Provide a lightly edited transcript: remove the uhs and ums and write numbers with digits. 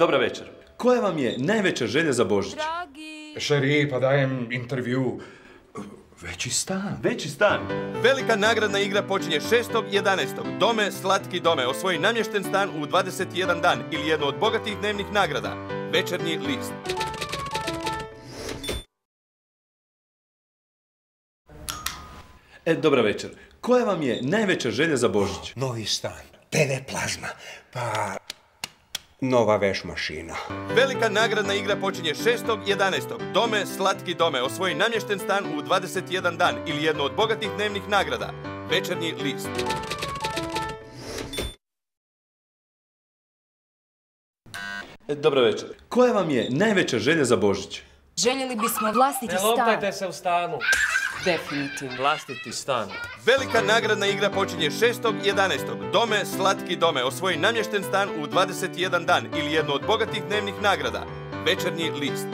Dobra večer. Koja vam je najveća želja za Božić? Dragi... Šeri, pa dajem intervju. Veći stan. Veći stan. Velika nagradna igra počinje 6.11. Dome, slatki dome. Osvoji namješten stan u 21 dan ili jednu od bogatih dnevnih nagrada. Večernji list. Dobra večer. Koja vam je najveća želja za Božić? Novi stan, TV plazma, pa nova veš mašina. Velika nagradna igra počinje 6.11. Dome, slatki dome. Osvoji namješten stan u 21 dan ili jednu od bogatih dnevnih nagrada. Večernji list. Dobra večer. Koja vam je najveća želja za Božić? Željeli bismo vlastiti Ne stan. loptajte se u stanu. Definitivno. Vlastiti stan. Velika nagradna igra počinje 6.11. Dome, slatki dome. Osvoji namješten stan u 21 dan ili jednu od bogatih dnevnih nagrada. Večernji list.